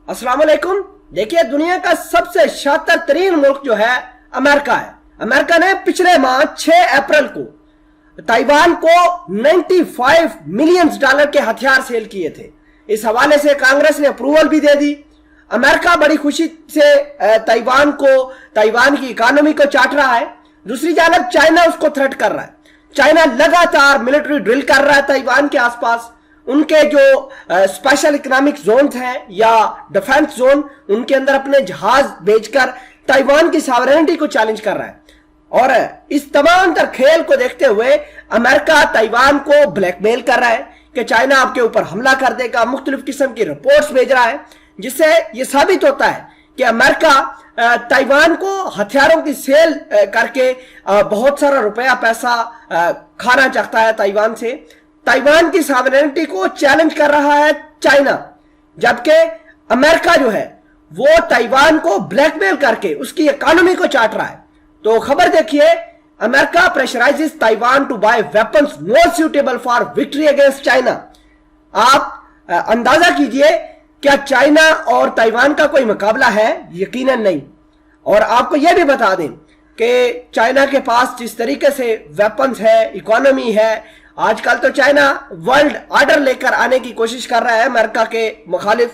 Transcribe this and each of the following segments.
अस्सलाम वालेकुम। देखिए, दुनिया का सबसे शातिर तरीन मुल्क जो है अमेरिका है। अमेरिका ने पिछले माह 6 अप्रैल को ताइवान को $95 मिलियन के हथियार सेल किए थे। इस हवाले से कांग्रेस ने अप्रूवल भी दे दी। अमेरिका बड़ी खुशी से ताइवान की इकोनॉमी को चाट रहा है। दूसरी जानब चाइना उसको थ्रेट कर रहा है। चाइना लगातार मिलिट्री ड्रिल कर रहा है ताइवान के आसपास। उनके जो स्पेशल इकोनॉमिक जोन हैं या डिफेंस जोन, उनके अंदर अपने जहाज भेजकर ताइवान की सॉवरेनिटी को चैलेंज कर रहा है। और इस तमाम तर खेल को देखते हुए अमेरिका ताइवान को ब्लैकमेल कर रहा है कि चाइना आपके ऊपर हमला कर देगा। मुख्तलिफ किस्म की रिपोर्ट्स भेज रहा है, जिससे यह साबित होता है कि अमेरिका ताइवान को हथियारों की सेल करके बहुत सारा रुपया पैसा खाना चाहता है ताइवान से। ताइवान की सॉवरेनिटी को चैलेंज कर रहा है चाइना, जबकि अमेरिका जो है वो ताइवान को ब्लैकमेल करके उसकी इकोनॉमी को चाट रहा है। तो खबर देखिए, America pressurises Taiwan to buy weapons more suitable for victory against China. आप अंदाजा कीजिए, क्या चाइना और ताइवान का कोई मुकाबला है? यकीनन नहीं। और आपको यह भी बता दें कि चाइना के पास जिस तरीके से वेपन्स है, इकोनॉमी है, आजकल तो चाइना वर्ल्ड ऑर्डर लेकर आने की कोशिश कर रहा है अमेरिका के मुखालिफ।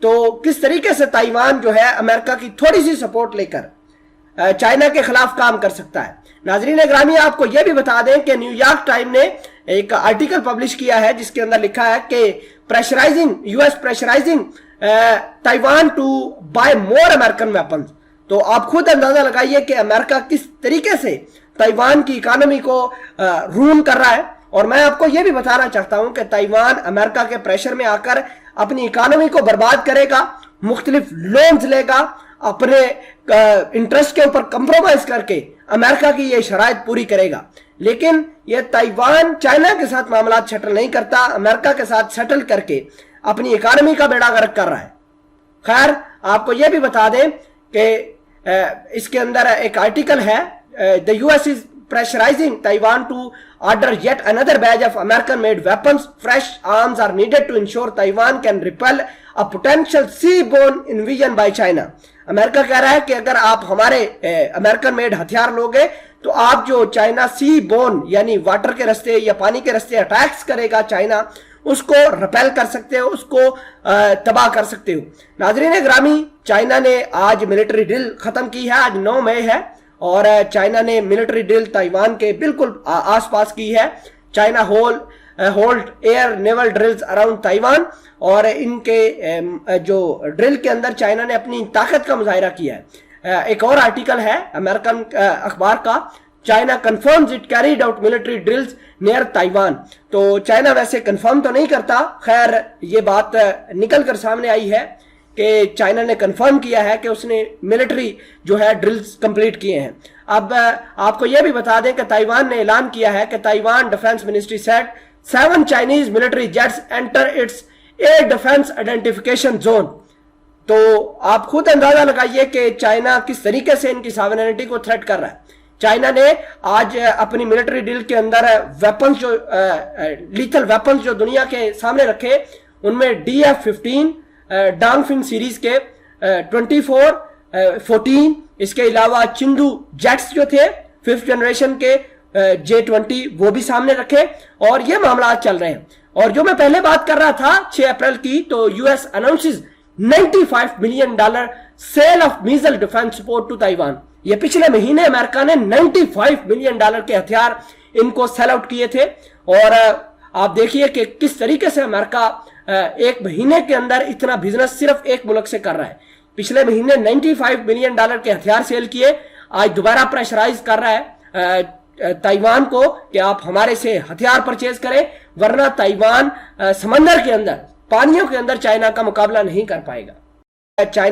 तो किस तरीके से ताइवान जो है अमेरिका की थोड़ी सी सपोर्ट लेकर चाइना के खिलाफ काम कर सकता है। नाजरीन ग्रामी, आपको यह भी बता दें कि न्यूयॉर्क टाइम ने एक आर्टिकल पब्लिश किया है जिसके अंदर लिखा है कि US pressurising Taiwan to buy more American weapons. तो आप खुद अंदाजा लगाइए कि अमेरिका किस तरीके से ताइवान की इकोनॉमी को रून कर रहा है। और मैं आपको यह भी बताना चाहता हूं कि ताइवान अमेरिका के प्रेशर में आकर अपनी इकोनॉमी को बर्बाद करेगा, मुख्तलिफ लोन्स लेगा, अपने इंटरेस्ट के ऊपर कंप्रोमाइज करके अमेरिका की यह शराइत पूरी करेगा। लेकिन यह ताइवान चाइना के साथ मामला सेटल नहीं करता, अमेरिका के साथ सेटल करके अपनी इकोनॉमी का बेड़ा गर्क कर रहा है। खैर, आपको यह भी बता दें कि इसके अंदर एक आर्टिकल है, the US is pressurizing Taiwan to order yet another batch of American-made weapons. Fresh arms are needed to ensure Taiwan can repel a potential sea-borne invasion by China. America कह रहा है कि अगर आप हमारे अमेरिकन मेड हथियार लोगे तो आप जो चाइना सी बोन यानी वाटर के रास्ते या पानी के रास्ते अटैक्स करेगा चाइना, उसको रिपेल कर सकते हो, उसको तबाह कर सकते हो। नाजरीन ग्रामी, चाइना ने आज मिलिट्री ड्रिल खत्म की है। आज 9 मई है और चाइना ने मिलिट्री ड्रिल ताइवान के बिल्कुल आसपास की है। China hold air naval drills around Taiwan, और इनके जो ड्रिल के अंदर चाइना ने अपनी ताकत का मुजाहिरा किया है। एक और आर्टिकल है अमेरिकन अखबार का, China confirms it carried out military drills near Taiwan. तो चाइना वैसे कंफर्म तो नहीं करता, खैर ये बात निकल कर सामने आई है कि चाइना ने कंफर्म किया है कि उसने मिलिट्री जो है ड्रिल्स कंप्लीट किए हैं। अब आपको यह भी बता दें कि ताइवान ने ऐलान किया है कि Taiwan defence ministry said 7 Chinese military jets enter it's air defence identification zone. तो आप खुद अंदाजा लगाइए कि चाइना किस तरीके से इनकी सॉवरेनिटी को थ्रेट कर रहा है। चाइना ने आज अपनी मिलिट्री ड्रिल के अंदर वेपन्स जो लीथल वेपन्स जो दुनिया के सामने रखे, उनमें DF-15 डांगफिंग सीरीज के 24, 14, इसके अलावा चिंदू जेट्स जो थे 5th जनरेशन के J-20 वो भी सामने रखे, और ये मामला चल रहे हैं। और जो मैं पहले बात कर रहा था 6 अप्रैल की, तो US announces $95 million sale of missile defence support to Taiwan. ये पिछले महीने अमेरिका ने $95 मिलियन के हथियार इनको सेल आउट किए थे। और आप देखिए कि किस तरीके से अमेरिका एक महीने के अंदर इतना बिजनेस सिर्फ एक मुल्क से कर रहा है। पिछले महीने $95 मिलियन के हथियार सेल किए, आज दोबारा प्रेशराइज कर रहा है ताइवान को कि आप हमारे से हथियार परचेज करें, वरना ताइवान समंदर के अंदर, पानियों के अंदर चाइना का मुकाबला नहीं कर पाएगा। चाइना